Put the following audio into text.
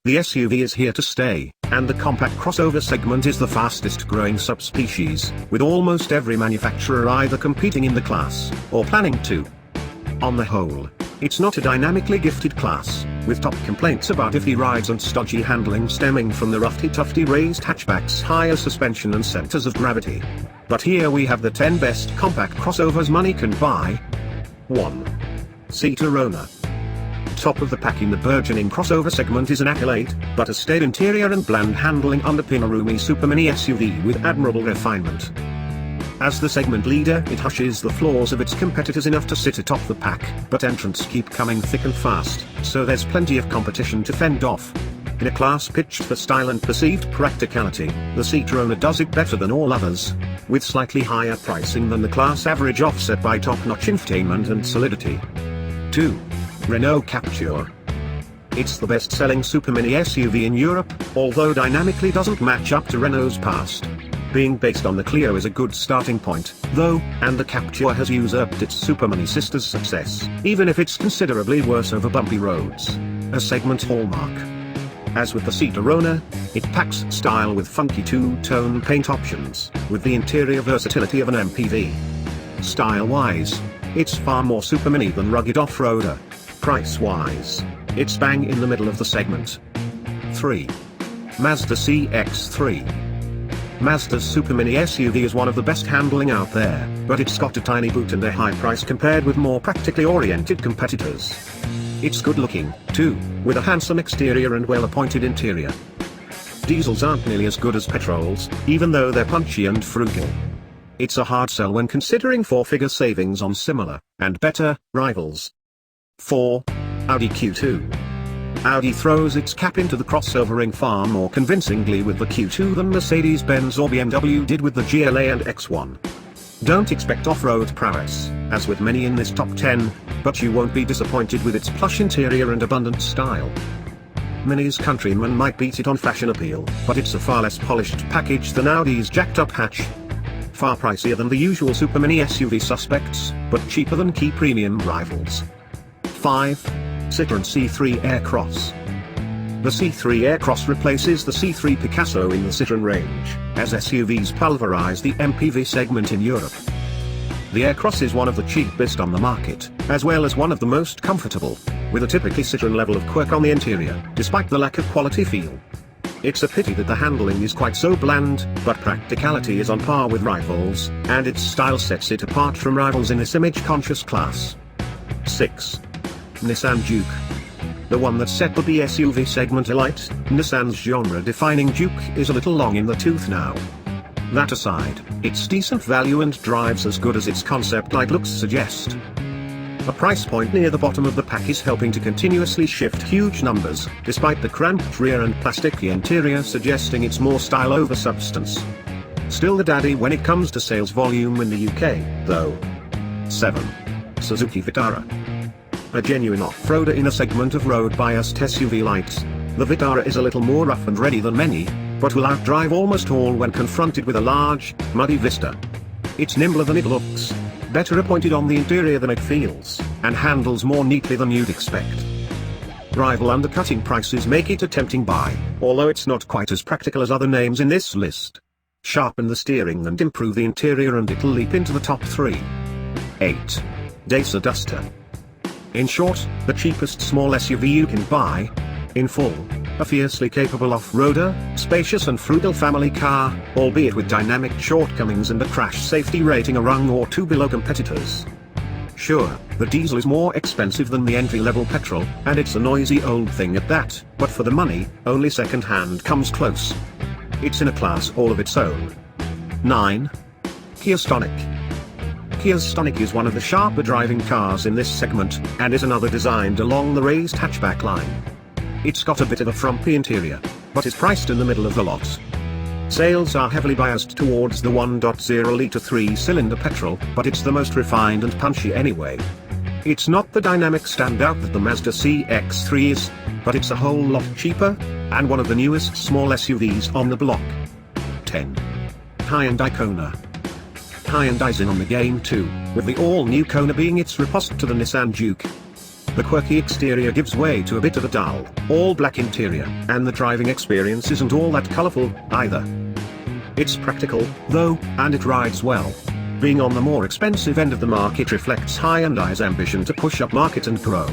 The SUV is here to stay, and the compact crossover segment is the fastest growing subspecies, with almost every manufacturer either competing in the class, or planning to. On the whole, it's not a dynamically gifted class, with top complaints about iffy rides and stodgy handling stemming from the roughy-tufty raised hatchback's higher suspension and centers of gravity. But here we have the 10 best compact crossovers money can buy. 1. Arona. Top of the pack in the burgeoning crossover segment is an accolade, but a staid interior and bland handling underpin a roomy super mini SUV with admirable refinement. As the segment leader, it hushes the flaws of its competitors enough to sit atop the pack, but entrants keep coming thick and fast, so there's plenty of competition to fend off. In a class pitched for style and perceived practicality, the Citroën does it better than all others, with slightly higher pricing than the class average offset by top-notch infotainment and solidity. 2. Renault Captur. It's the best-selling super mini SUV in Europe, although dynamically doesn't match up to Renault's past. Being based on the Clio is a good starting point, though, and the Captur has usurped its super mini sister's success, even if it's considerably worse over bumpy roads. A segment hallmark. As with the Arona, it packs style with funky two-tone paint options, with the interior versatility of an MPV. Style-wise, it's far more super mini than rugged off-roader. Price-wise, it's bang in the middle of the segment. 3. Mazda CX-3. Mazda's super mini SUV is one of the best handling out there, but it's got a tiny boot and a high price compared with more practically oriented competitors. It's good looking, too, with a handsome exterior and well-appointed interior. Diesels aren't nearly as good as petrols, even though they're punchy and frugal. It's a hard sell when considering four-figure savings on similar, and better, rivals. 4. Audi Q2. Audi throws its cap into the crossover ring far more convincingly with the Q2 than Mercedes-Benz or BMW did with the GLA and X1. Don't expect off-road prowess, as with many in this top 10, but you won't be disappointed with its plush interior and abundant style. Mini's Countryman might beat it on fashion appeal, but it's a far less polished package than Audi's jacked-up hatch. Far pricier than the usual super mini SUV suspects, but cheaper than key premium rivals. 5. Citroën C3 Aircross. The C3 Aircross replaces the C3 Picasso in the Citroën range, as SUVs pulverize the MPV segment in Europe. The Aircross is one of the cheapest on the market, as well as one of the most comfortable, with a typically Citroën level of quirk on the interior, despite the lack of quality feel. It's a pity that the handling is quite so bland, but practicality is on par with rivals, and its style sets it apart from rivals in this image-conscious class. 6. Nissan Juke. The one that set the B-SUV segment alight, Nissan's genre-defining Juke is a little long in the tooth now. That aside, it's decent value and drives as good as its concept-like looks suggest. A price point near the bottom of the pack is helping to continuously shift huge numbers, despite the cramped rear and plasticky interior suggesting it's more style over substance. Still the daddy when it comes to sales volume in the UK, though. 7. Suzuki Vitara. A genuine off-roader in a segment of road-biased SUV lights, the Vitara is a little more rough and ready than many, but will outdrive almost all when confronted with a large, muddy Vista. It's nimbler than it looks, better appointed on the interior than it feels, and handles more neatly than you'd expect. Rival undercutting prices make it a tempting buy, although it's not quite as practical as other names in this list. Sharpen the steering and improve the interior and it'll leap into the top 3. 8. Dacia Duster. In short, the cheapest small SUV you can buy. In full, a fiercely capable off-roader, spacious and frugal family car, albeit with dynamic shortcomings and a crash safety rating a rung or two below competitors. Sure, the diesel is more expensive than the entry-level petrol, and it's a noisy old thing at that, but for the money, only second-hand comes close. It's in a class all of its own. 9. Kia Stonic. Kia's Stonic is one of the sharper driving cars in this segment, and is another designed along the raised hatchback line. It's got a bit of a frumpy interior, but is priced in the middle of the lot. Sales are heavily biased towards the 1.0-litre 3-cylinder petrol, but it's the most refined and punchy anyway. It's not the dynamic standout that the Mazda CX-3 is, but it's a whole lot cheaper, and one of the newest small SUVs on the block. 10. Hyundai Kona. Hyundai's in on the game too, with the all-new Kona being its riposte to the Nissan Juke. The quirky exterior gives way to a bit of a dull, all-black interior, and the driving experience isn't all that colorful, either. It's practical, though, and it rides well. Being on the more expensive end of the market reflects Hyundai's ambition to push up market and grow.